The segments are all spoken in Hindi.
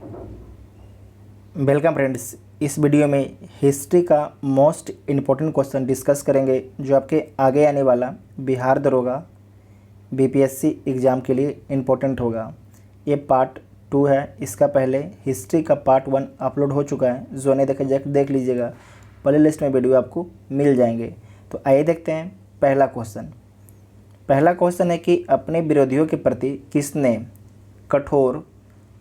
Welcome friends. इस वीडियो में हिस्ट्री का मोस्ट इम्पोर्टेंट क्वेश्चन डिस्कस करेंगे जो आपके आगे आने वाला बिहार दरोगा बीपीएससी एग्ज़ाम के लिए इम्पोर्टेंट होगा। ये पार्ट 2 है। इसका पहले हिस्ट्री का पार्ट 1 अपलोड हो चुका है, जो नहीं देखे जाकर देख लीजिएगा, प्ले लिस्ट में वीडियो आपको मिल जाएंगे। तो आइए देखते हैं पहला क्वेश्चन है कि अपने विरोधियों के प्रति किसने कठोर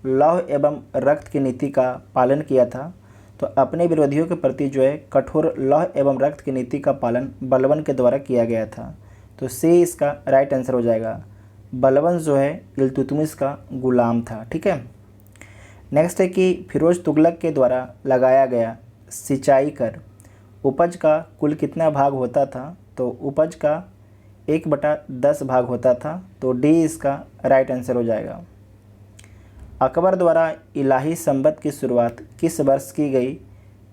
लौह एवं रक्त की नीति का पालन किया था। तो अपने विरोधियों के प्रति जो है कठोर लौह एवं रक्त की नीति का पालन बलबन के द्वारा किया गया था। तो सी इसका राइट आंसर हो जाएगा। बलबन जो है इल्तुतमिश का गुलाम था। ठीक है। नेक्स्ट है कि फिरोज तुगलक के द्वारा लगाया गया सिंचाई कर उपज का कुल कितना भाग होता था। तो उपज का 1/10 भाग होता था। तो डी इसका राइट आंसर हो जाएगा। अकबर द्वारा इलाही संबत की शुरुआत किस वर्ष की गई।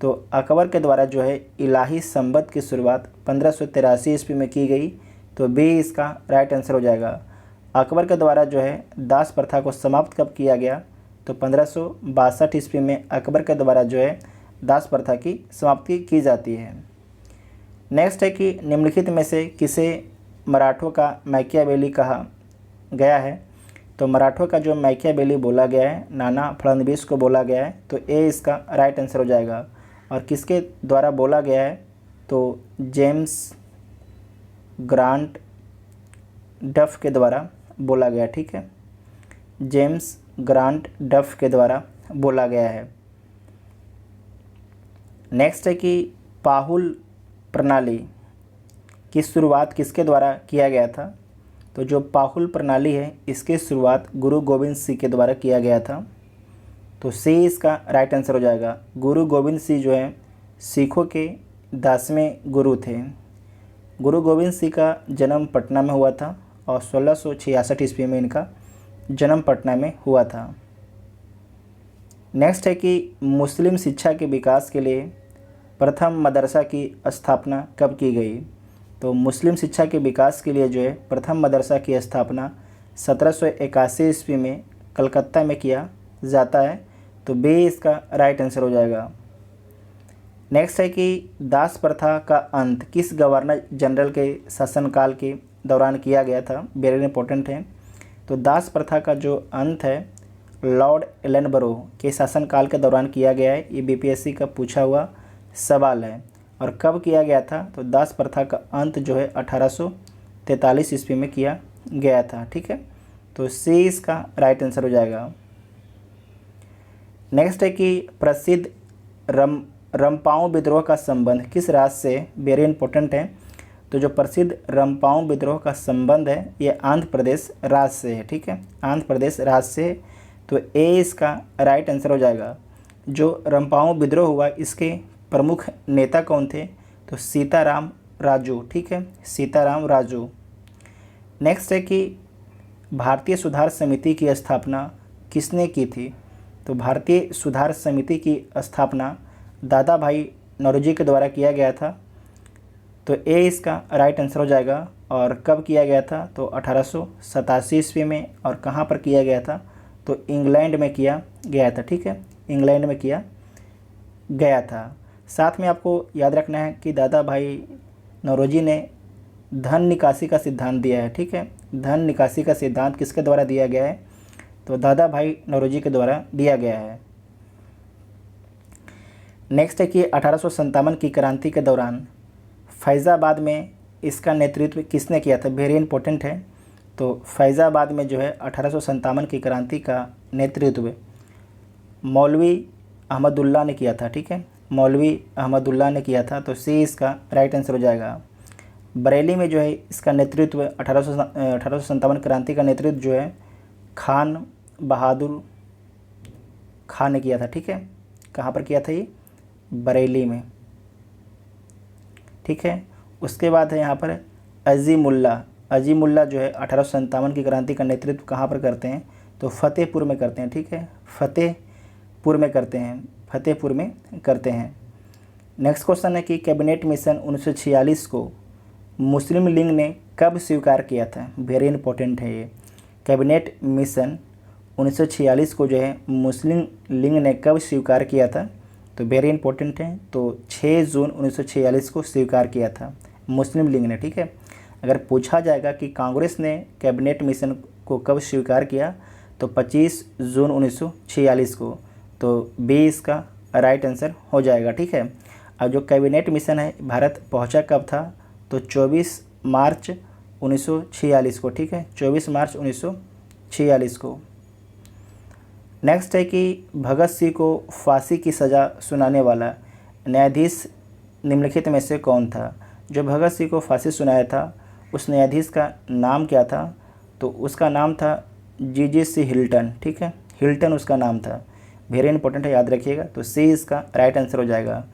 तो अकबर के द्वारा जो है इलाही संबत की शुरुआत 1583 ईस्वी में की गई। तो बी इसका राइट आंसर हो जाएगा। अकबर के द्वारा जो है दास प्रथा को समाप्त कब किया गया। तो 1562 ईस्वी में अकबर के द्वारा जो है दास प्रथा की समाप्ति की जाती है। नेक्स्ट है कि निम्नलिखित में से किसे मराठों का मैकियावेली कहा गया है। तो मराठों का जो मैकियावेली बोला गया है नाना फडणवीस को बोला गया है। तो ए इसका राइट आंसर हो जाएगा। और किसके द्वारा बोला गया है। तो जेम्स ग्रांट डफ के द्वारा बोला गया। ठीक है, जेम्स ग्रांट डफ के द्वारा बोला गया है। नेक्स्ट है कि पाहुल प्रणाली की शुरुआत किसके द्वारा किया गया था। तो जो पाहुल प्रणाली है इसकी शुरुआत गुरु गोविंद सिंह के द्वारा किया गया था। तो सी इसका राइट आंसर हो जाएगा। गुरु गोविंद सिंह जो है सिखों के 10वें गुरु थे। गुरु गोविंद सिंह का जन्म पटना में हुआ था और 1666 ईस्वी में इनका जन्म पटना में हुआ था। नेक्स्ट है कि मुस्लिम शिक्षा के विकास के लिए प्रथम मदरसा की स्थापना कब की गई। तो मुस्लिम शिक्षा के विकास के लिए जो है प्रथम मदरसा की स्थापना 1781 ईस्वी में कलकत्ता में किया जाता है। तो बी इसका राइट आंसर हो जाएगा। नेक्स्ट है कि दास प्रथा का अंत किस गवर्नर जनरल के शासनकाल के दौरान किया गया था। वेरी इंपॉर्टेंट है। तो दास प्रथा का जो अंत है लॉर्ड एलनबरो के शासनकाल के दौरान किया गया है। ये बीपीएससी का पूछा हुआ सवाल है। और कब किया गया था। तो दास प्रथा का अंत जो है 1843 ईस्वी में किया गया था। ठीक है, तो सी इसका राइट आंसर हो जाएगा। नेक्स्ट है कि प्रसिद्ध रंपाओं विद्रोह का संबंध किस राज्य से। वेरी इंपॉर्टेंट है। तो जो प्रसिद्ध रंपाओं विद्रोह का संबंध है ये आंध्र प्रदेश राज्य से है। ठीक है, आंध्र प्रदेश राज्य से। तो ए इसका राइट आंसर हो जाएगा। जो रंपाओं विद्रोह हुआ इसके प्रमुख नेता कौन थे। तो सीताराम राजू। ठीक है, सीताराम राजू। नेक्स्ट है कि भारतीय सुधार समिति की स्थापना किसने की थी। तो भारतीय सुधार समिति की स्थापना दादा भाई नौरोजी के द्वारा किया गया था। तो ए इसका राइट आंसर हो जाएगा। और कब किया गया था। तो 1887 ईस्वी में। और कहाँ पर किया गया था। तो इंग्लैंड में किया गया था। ठीक है, इंग्लैंड में किया गया था। साथ में आपको याद रखना है कि दादा भाई नौरोजी ने धन निकासी का सिद्धांत दिया है। ठीक है, धन निकासी का सिद्धांत किसके द्वारा दिया गया है। तो दादा भाई नौरोजी के द्वारा दिया गया है। नेक्स्ट है कि 1857 की क्रांति के दौरान फैज़ाबाद में इसका नेतृत्व किसने किया था। वेरी इंपॉर्टेंट है। तो फैज़ाबाद में जो है 1857 की क्रांति का नेतृत्व मौलवी अहमदुल्ला ने किया था। ठीक है, मौलवी अहमदुल्ला ने किया था। तो सी इसका राइट आंसर हो जाएगा। बरेली में जो है इसका नेतृत्व 1857 क्रांति का नेतृत्व जो है खान बहादुर खान ने किया था। ठीक है, कहाँ पर किया था ये। बरेली में। ठीक है, उसके बाद है यहाँ पर अजीमुल्ला जो है 1857 की क्रांति का नेतृत्व कहाँ पर करते हैं। तो फतेहपुर में करते हैं। ठीक है, फतेहपुर में करते हैं। नेक्स्ट क्वेश्चन है कि कैबिनेट मिशन 1946 को मुस्लिम लीग ने कब स्वीकार किया था। वेरी इंपॉर्टेंट है ये। कैबिनेट मिशन 1946 को जो है मुस्लिम लीग ने कब स्वीकार किया था? तो वेरी इंपॉर्टेंट है, तो 6 जून 1946 को स्वीकार किया था मुस्लिम लीग ने, ठीक है। अगर पूछा जाएगा कि कांग्रेस ने कैबिनेट मिशन को कब स्वीकार किया, तो 25 जून 1946 को, तो बी इसका राइट आंसर हो जाएगा, ठीक है। अब जो कैबिनेट मिशन है भारत पहुंचा कब था? तो 24 मार्च 1946 को, ठीक है, 24 मार्च 1946 को। नेक्स्ट है कि भगत सिंह को फांसी की सज़ा सुनाने वाला न्यायाधीश निम्नलिखित में से कौन था? जो भगत सिंह को फांसी सुनाया था उस न्यायाधीश का नाम क्या था? तो उसका नाम था जी.जी. हिल्टन, ठीक है, हिल्टन उसका नाम था। वेरी इंपॉर्टेंट है, याद रखिएगा। तो सी इसका राइट आंसर हो जाएगा।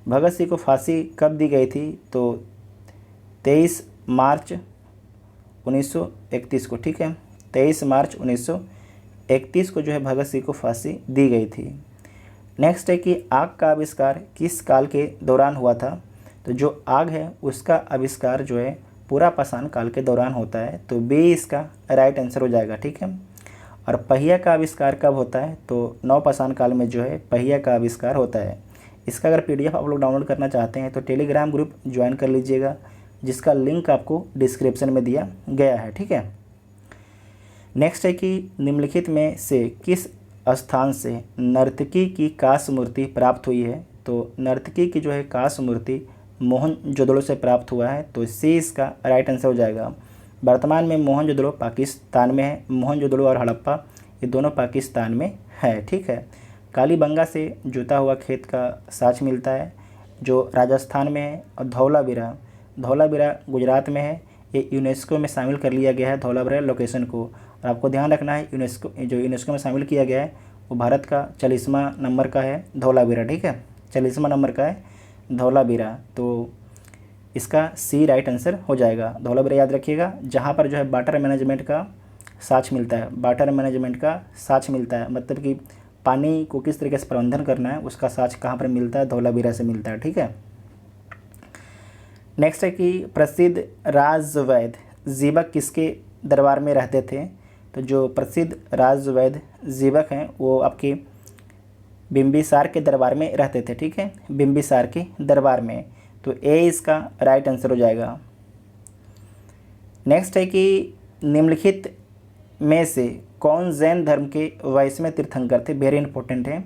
भगत सिंह को फांसी कब दी गई थी? तो 23 मार्च 1931 को, ठीक है, 23 मार्च 1931 को जो है भगत सिंह को फांसी दी गई थी। नेक्स्ट है कि आग का आविष्कार किस काल के दौरान हुआ था? तो जो आग है उसका आविष्कार जो है पूरा पाषाण काल के दौरान होता है, तो बी इसका राइट आंसर हो जाएगा, ठीक है। और पहिया का आविष्कार कब होता है? तो नवपाषाण काल में जो है पहिया का आविष्कार होता है। इसका अगर पीडीएफ आप लोग डाउनलोड करना चाहते हैं तो टेलीग्राम ग्रुप ज्वाइन कर लीजिएगा, जिसका लिंक आपको डिस्क्रिप्शन में दिया गया है, ठीक है। नेक्स्ट है कि निम्नलिखित में से किस स्थान से नर्तकी की कांस्य मूर्ति प्राप्त हुई है? तो नर्तकी की जो है कांस्य मूर्ति मोहनजोदड़ो से प्राप्त हुआ है, तो सी इसका राइट आंसर हो जाएगा। वर्तमान में मोहनजोदड़ो पाकिस्तान में है। मोहनजोदड़ो और हड़प्पा ये दोनों पाकिस्तान में है, ठीक है। कालीबंगा से जुता हुआ खेत का साक्ष्य मिलता है, जो राजस्थान में है। और धौलावीरा गुजरात में है। ये यूनेस्को में शामिल कर लिया गया है धौलावीरा लोकेशन को। और आपको ध्यान रखना है यूनेस्को में शामिल किया गया है वो भारत का 40वां नंबर का है धौलावीरा, ठीक है, 40वां नंबर का है धौलावीरा। तो इसका सी राइट आंसर हो जाएगा। धौलावीरा याद रखिएगा, जहाँ पर जो है वाटर मैनेजमेंट का साक्ष्य मिलता है, वाटर मैनेजमेंट का साक्ष्य मिलता है, मतलब कि पानी को किस तरीके से प्रबंधन करना है उसका साक्ष्य कहाँ पर मिलता है? धौलावीरा से मिलता है, ठीक है। नेक्स्ट है कि प्रसिद्ध राजवैद्य जीवक किसके दरबार में रहते थे? तो जो प्रसिद्ध राजवैद्य जीवक हैं वो आपके बिंबिसार के दरबार में रहते थे, ठीक है, बिंबिसार के दरबार में। तो ए इसका राइट आंसर हो जाएगा। नेक्स्ट है कि निम्नलिखित में से कौन जैन धर्म के 22वें तीर्थंकर थे? वेरी इंपॉर्टेंट है।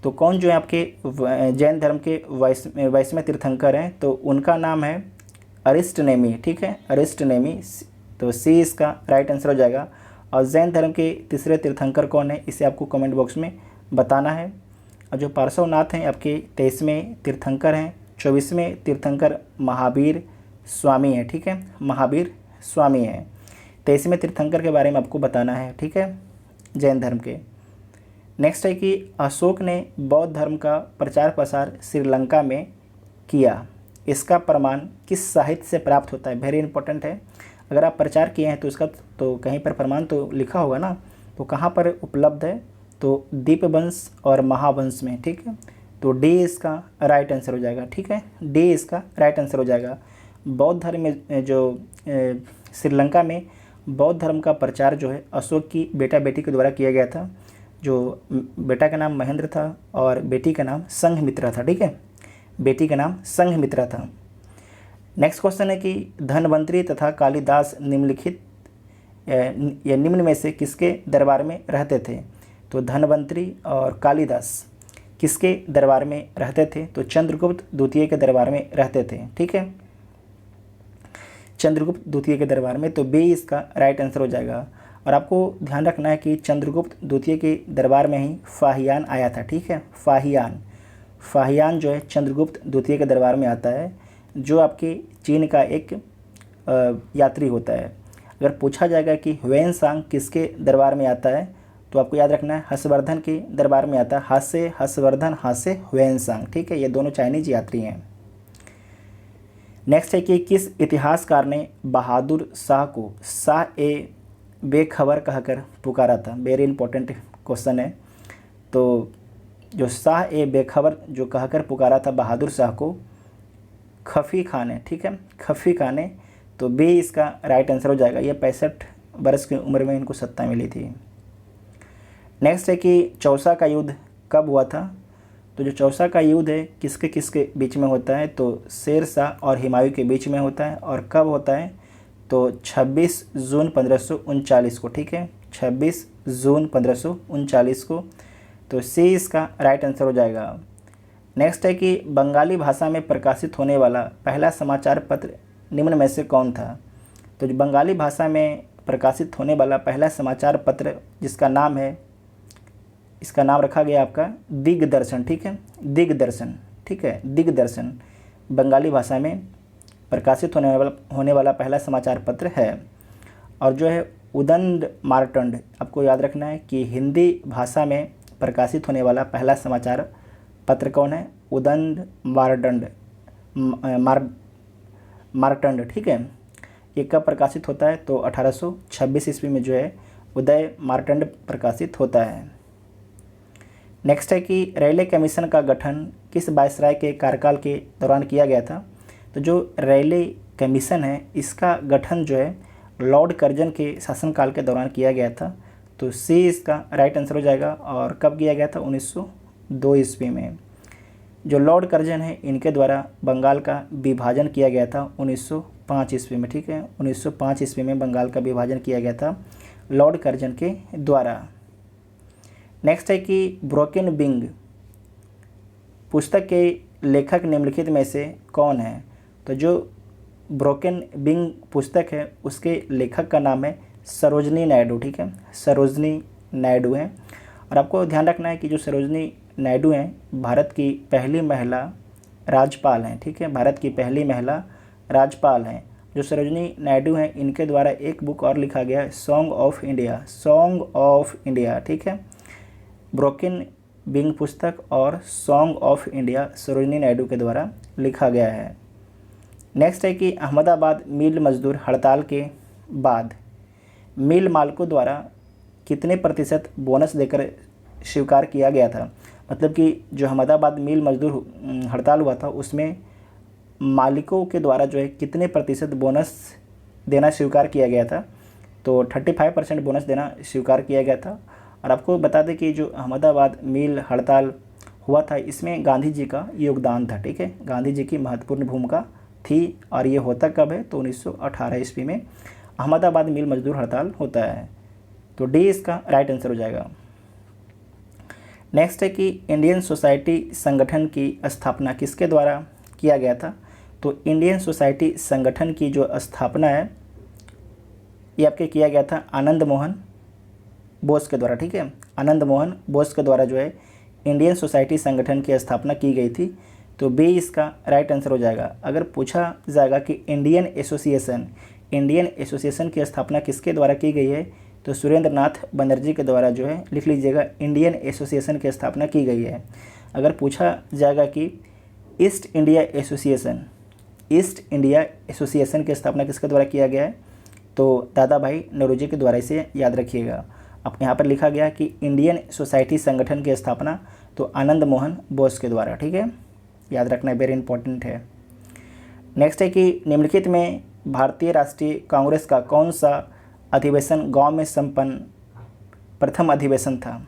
तो कौन जो है आपके जैन धर्म के 22वें तीर्थंकर हैं? तो उनका नाम है अरिस्टनेमी, ठीक है, अरिस्टनेमी। तो सी इसका राइट आंसर हो जाएगा। और जैन धर्म के तीसरे तीर्थंकर कौन है, इसे आपको कमेंट बॉक्स में बताना है। और जो पार्श्वनाथ हैं आपके 23वें तीर्थंकर हैं। 24वें तीर्थंकर महावीर स्वामी हैं, ठीक है, महावीर स्वामी हैं। 23वें तीर्थंकर के बारे में आपको बताना है, ठीक है, जैन धर्म के। नेक्स्ट है कि अशोक ने बौद्ध धर्म का प्रचार प्रसार श्रीलंका में किया, इसका प्रमाण किस साहित्य से प्राप्त होता है? वेरी इंपॉर्टेंट है। अगर आप प्रचार किए हैं तो इसका तो कहीं पर प्रमाण तो लिखा होगा ना, तो कहाँ पर उपलब्ध है? तो दीपवंश और महावंश में, ठीक है। तो डी इसका राइट आंसर हो जाएगा, ठीक है, डी इसका राइट आंसर हो जाएगा। बौद्ध धर्म में जो श्रीलंका में बौद्ध धर्म का प्रचार जो है अशोक की बेटा बेटी के द्वारा किया गया था। जो बेटा का नाम महेंद्र था और बेटी का नाम संघमित्रा था, ठीक है, बेटी का नाम संघमित्रा था। नेक्स्ट क्वेश्चन है कि धन्वंतरी तथा कालिदास निम्नलिखित या निम्न में से किसके दरबार में रहते थे? तो धन्वंतरी और कालिदास किसके दरबार में रहते थे? तो चंद्रगुप्त द्वितीय के दरबार में रहते थे, ठीक है, चंद्रगुप्त द्वितीय के दरबार में। तो बी इसका राइट आंसर हो जाएगा। और आपको ध्यान रखना है कि चंद्रगुप्त द्वितीय के दरबार में ही फाहियान आया था, ठीक है, फाहियान जो है चंद्रगुप्त द्वितीय के दरबार में आता है, जो आपके चीन का एक यात्री होता है। अगर पूछा जाएगा कि ह्वेनसांग किसके दरबार में आता है, तो आपको याद रखना है हर्षवर्धन के दरबार में आता है। हाथ से हर्षवर्धन, हाथ से ह्वेनसांग, ठीक है, ये दोनों चाइनीज यात्री हैं। नेक्स्ट है कि किस इतिहासकार ने बहादुर शाह को शाह ए बेखबर कहकर पुकारा था? वेरी इंपॉर्टेंट क्वेश्चन है। तो जो शाह ए बेखबर जो कहकर पुकारा था बहादुर शाह को, खफी खान ने, ठीक है, खफी खान ने। तो बी इसका राइट आंसर हो जाएगा। ये 65 वर्ष की उम्र में इनको सत्ता मिली थी। नेक्स्ट है कि चौसा का युद्ध कब हुआ था। तो जो चौसा का युद्ध है किसके किसके बीच में होता है, तो शेर शाह और हुमायूं के बीच में होता है। और कब होता है, तो 26 जून 1539 को, ठीक है, 26 जून 1539 को। तो सी इसका राइट आंसर हो जाएगा। नेक्स्ट है कि बंगाली भाषा में प्रकाशित होने वाला पहला समाचार पत्र निम्न में से कौन था। तो जो बंगाली भाषा में प्रकाशित होने वाला पहला समाचार पत्र जिसका नाम है, इसका नाम रखा गया आपका दिग्दर्शन, ठीक है, दिग्दर्शन, ठीक है, दिग्दर्शन बंगाली भाषा में प्रकाशित होने वाला पहला समाचार पत्र है। और जो है उदंड मार्तंड, आपको याद रखना है कि हिंदी भाषा में प्रकाशित होने वाला पहला समाचार पत्र कौन है, उदंड मार्तंड, ठीक है। ये कब प्रकाशित होता है, तो 1826 ईस्वी में जो है उदय मार्तंड प्रकाशित होता है। नेक्स्ट है कि रेले कमीशन का गठन किस वायसराय के कार्यकाल के दौरान किया गया था। तो जो रेले कमीशन है इसका गठन जो है लॉर्ड कर्जन के शासनकाल के दौरान किया गया था। तो सी इसका राइट आंसर हो जाएगा। और कब किया गया था, 1902 ईस्वी में। जो लॉर्ड कर्जन है इनके द्वारा बंगाल का विभाजन किया गया था 1905 ईस्वी में, ठीक है, 1905 ईस्वी में बंगाल का विभाजन किया गया था लॉर्ड कर्जन के द्वारा। नेक्स्ट है कि ब्रोकन विंग पुस्तक के लेखक निम्नलिखित में से कौन है। तो जो ब्रोकन विंग पुस्तक है उसके लेखक का नाम है सरोजनी नायडू, ठीक है, सरोजनी नायडू है। और आपको ध्यान रखना है कि जो सरोजनी नायडू हैं भारत की पहली महिला राज्यपाल हैं, ठीक है, भारत की पहली महिला राज्यपाल हैं। जो सरोजनी नायडू हैं इनके द्वारा एक बुक और लिखा गया है, song of India, song of India, ठीक है। ब्रोकन विंग पुस्तक और song of India Sarojini Naidu के द्वारा लिखा गया है। नेक्स्ट है कि अहमदाबाद मिल मजदूर हड़ताल के बाद मिल मालिकों द्वारा कितने प्रतिशत बोनस देकर स्वीकार किया गया था। मतलब कि जो अहमदाबाद मिल मजदूर हड़ताल हुआ था उसमें मालिकों के द्वारा जो है कितने प्रतिशत बोनस देना स्वीकार किया गया था। तो 35% बोनस देना स्वीकार किया गया था। और आपको बता दें कि जो अहमदाबाद मिल हड़ताल हुआ था इसमें गांधी जी का योगदान था, ठीक है, गांधी जी की महत्वपूर्ण भूमिका थी। और ये होता कब है, तो 1918 ईस्वी में अहमदाबाद मिल मजदूर हड़ताल होता है। तो डी इसका राइट आंसर हो जाएगा। नेक्स्ट है कि इंडियन सोसाइटी संगठन की स्थापना किसके द्वारा किया गया था। तो इंडियन सोसाइटी संगठन की जो स्थापना है ये आपके किया गया था आनंद मोहन बोस के द्वारा, ठीक है, आनंद मोहन बोस के द्वारा जो है इंडियन सोसाइटी संगठन की स्थापना की गई थी। तो बी इसका राइट आंसर हो जाएगा। अगर पूछा जाएगा कि इंडियन एसोसिएशन की स्थापना किसके द्वारा की गई है, तो सुरेंद्र नाथ बनर्जी के द्वारा जो है लिख लीजिएगा इंडियन एसोसिएशन की स्थापना की गई है। अगर पूछा जाएगा कि ईस्ट इंडिया एसोसिएशन की स्थापना किसके द्वारा किया गया है, तो दादा भाई नौरोजी के द्वारा, इसे याद रखिएगा। अब यहाँ पर लिखा गया कि इंडियन सोसाइटी संगठन की स्थापना तो आनंद मोहन बोस के द्वारा, ठीक है, याद रखना वेरी इंपॉर्टेंट है। नेक्स्ट है कि निम्नलिखित में भारतीय राष्ट्रीय कांग्रेस का कौन सा अधिवेशन गांव में संपन्न प्रथम अधिवेशन था।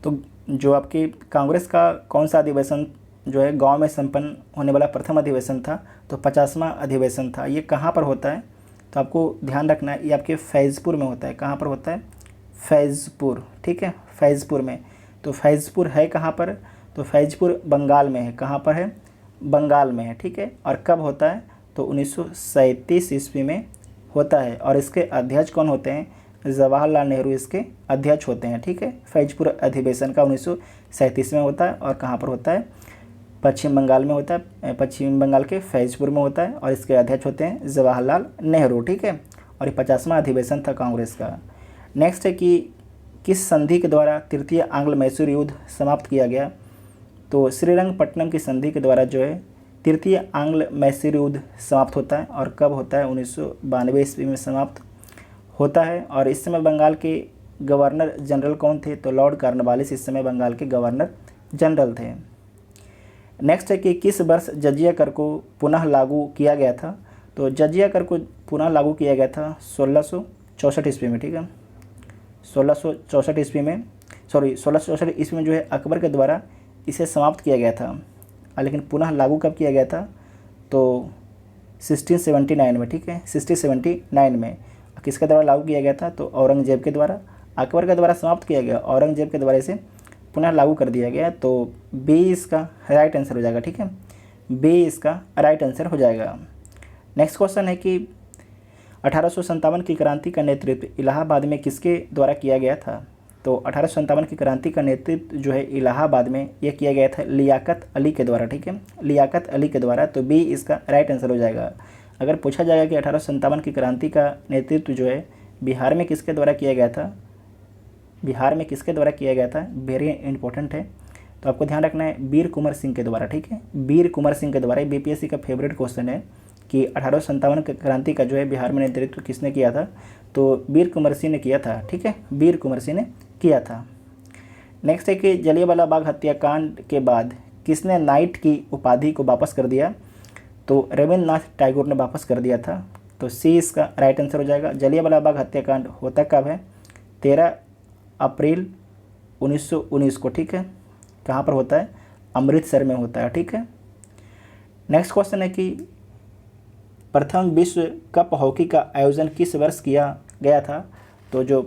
तो जो आपकी कांग्रेस का कौन सा अधिवेशन जो है गांव में संपन्न होने वाला प्रथम अधिवेशन था, तो 50वां अधिवेशन था। ये कहाँ पर होता है, तो आपको ध्यान रखना है ये आपके फैज़पुर में होता है। कहाँ पर होता है, फैज़पुर, ठीक है, फैज़पुर में। तो फैज़पुर है कहाँ पर, तो फैज़पुर बंगाल में है। कहाँ पर है, बंगाल में है, ठीक है। और कब होता है, तो 1937 ईस्वी में होता है। और इसके अध्यक्ष कौन होते हैं, जवाहरलाल नेहरू इसके अध्यक्ष होते हैं, ठीक है। फैज़पुर अधिवेशन का 1937 में होता है। और कहाँ पर होता है, पश्चिम बंगाल में होता है, पश्चिम बंगाल के फैज़पुर में होता है। और इसके अध्यक्ष होते हैं जवाहरलाल नेहरू, ठीक है। और ये 50वां अधिवेशन था कांग्रेस का। नेक्स्ट है कि किस संधि के द्वारा तृतीय आंग्ल मैसूर युद्ध समाप्त किया गया। तो श्रीरंगपट्टनम की संधि के द्वारा जो है तृतीय आंग्ल मैसूर युद्ध समाप्त होता है। और कब होता है, 1992 ईस्वी में समाप्त होता है। और इस समय बंगाल के गवर्नर जनरल कौन थे, तो लॉर्ड कॉर्नवालिस इस समय बंगाल के गवर्नर जनरल थे। नेक्स्ट है कि किस वर्ष जजिया कर को पुनः लागू किया गया था। तो जजिया कर को पुनः लागू किया गया था 1664 ईस्वी में, ठीक है, 1664 ईस्वी में 1664 ईस्वी में जो है अकबर के द्वारा इसे समाप्त किया गया था, लेकिन पुनः लागू कब किया गया था? तो 1679 में, ठीक है, 1679 में किसके द्वारा लागू किया गया था? तो औरंगजेब के द्वारा। अकबर के द्वारा समाप्त किया गया, औरंगजेब के द्वारा इसे पुनः लागू कर दिया गया। तो बी इसका राइट आंसर हो जाएगा, ठीक है, बी इसका राइट आंसर हो जाएगा। नेक्स्ट क्वेश्चन है कि 1857 की क्रांति का नेतृत्व इलाहाबाद में किसके द्वारा किया गया था? तो 1857 की क्रांति का नेतृत्व जो है इलाहाबाद में यह किया गया था लियाकत अली के द्वारा, ठीक है, लियाकत अली के द्वारा। तो बी इसका राइट आंसर हो जाएगा। अगर पूछा जाएगा कि 1857 की क्रांति का नेतृत्व जो है बिहार में किसके द्वारा किया गया था, बिहार में किसके द्वारा किया गया था, वेरी इंपॉर्टेंट है, तो आपको ध्यान रखना है वीर कुंवर सिंह के द्वारा, ठीक है, वीर कुंवर सिंह के द्वारा। बीपीएससी का फेवरेट क्वेश्चन है कि 1857 की क्रांति का जो है बिहार में नेतृत्व किसने किया था? तो वीर कुंवर सिंह ने किया था, ठीक है, वीर कुंवर सिंह ने किया था। नेक्स्ट है कि जलियांवाला बाग हत्याकांड के बाद किसने नाइट की उपाधि को वापस कर दिया? तो रविंद्रनाथ टैगोर ने वापस कर दिया था। तो सी इसका राइट आंसर हो जाएगा। जलियांवाला बाग हत्याकांड होता कब है? 13 अप्रैल 1919 को, ठीक है। कहाँ पर होता है? अमृतसर में होता है, ठीक है। नेक्स्ट क्वेश्चन है कि प्रथम विश्व कप हॉकी का आयोजन किस वर्ष किया गया था? तो जो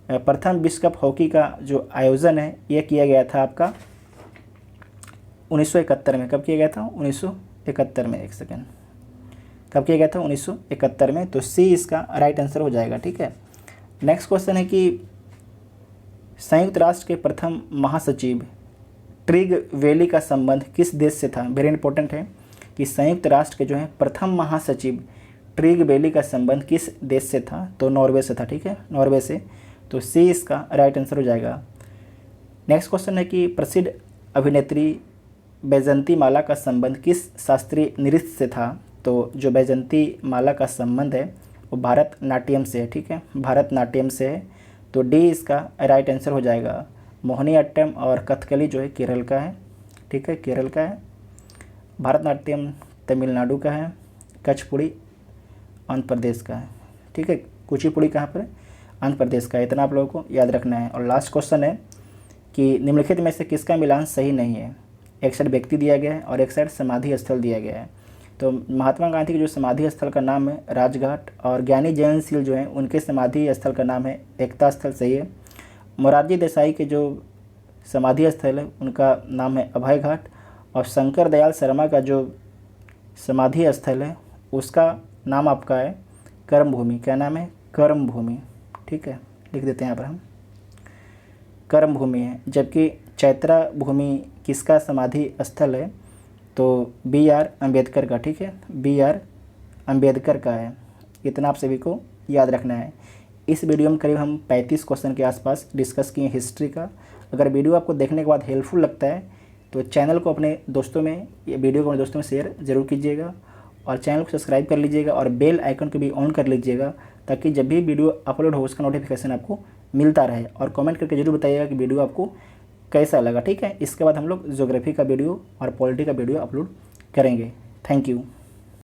प्रथम विश्व कप हॉकी का जो आयोजन है यह किया गया था आपका 1971 में। कब किया गया था? 1971 में। एक सेकेंड, कब किया गया था? 1971 में। तो सी इसका राइट आंसर हो जाएगा, ठीक है। नेक्स्ट क्वेश्चन है कि संयुक्त राष्ट्र के प्रथम महासचिव ट्रिग वैली का संबंध किस देश से था? वेरी इंपॉर्टेंट है कि संयुक्त राष्ट्र के जो है प्रथम महासचिव ट्रिग वैली का संबंध किस देश से था? तो नॉर्वे से था, ठीक है, नॉर्वे से। तो सी इसका राइट आंसर हो जाएगा। नेक्स्ट क्वेश्चन है कि प्रसिद्ध अभिनेत्री बैजंती माला का संबंध किस शास्त्रीय नृत्य से था? तो जो बैजंती माला का संबंध है वो भारतनाट्यम से है, ठीक है, भारतनाट्यम से है। तो डी इसका राइट आंसर हो जाएगा। मोहिनीअट्टम और कथकली जो है केरल का है, ठीक है, केरल का है। भारतनाट्यम तमिलनाडु का है। कचपुड़ी आंध्र प्रदेश का है, ठीक है। कुचिपुड़ी कहाँ पर है? आंध्र प्रदेश का है। इतना आप लोगों को याद रखना है। और लास्ट क्वेश्चन है कि निम्नलिखित में से किसका मिलान सही नहीं है? एक साइड व्यक्ति दिया गया है और एक साइड समाधि स्थल दिया गया है। तो महात्मा गांधी के जो समाधि स्थल का नाम है राजघाट, और ज्ञानी जयंत सिंह जो हैं उनके समाधि स्थल का नाम है एकता स्थल, सही है। मोरारजी देसाई के जो समाधि स्थल है उनका नाम है अभय घाट, और शंकर दयाल शर्मा का जो समाधि स्थल है उसका नाम आपका है कर्म भूमि। क्या नाम है? कर्म भूमि, ठीक है, लिख देते हैं यहाँ पर हम, कर्म भूमि है। जबकि चैत्रा भूमि किसका समाधि स्थल है? तो बी आर अम्बेडकर का, ठीक है, बी आर अम्बेडकर का है। इतना आप सभी को याद रखना है। इस वीडियो में करीब हम 35 क्वेश्चन के आसपास डिस्कस किए हिस्ट्री का। अगर वीडियो आपको देखने के बाद हेल्पफुल लगता है तो चैनल को अपने दोस्तों में, ये वीडियो को अपने दोस्तों में शेयर ज़रूर कीजिएगा, और चैनल को सब्सक्राइब कर लीजिएगा, और बेल आइकन को भी ऑन कर लीजिएगा, ताकि जब भी वीडियो अपलोड हो उसका नोटिफिकेशन आपको मिलता रहे। और कमेंट करके जरूर बताइएगा कि वीडियो आपको कैसा लगा, ठीक है। इसके बाद हम लोग ज्योग्राफी का वीडियो और पॉलिटी का वीडियो अपलोड करेंगे। Thank you.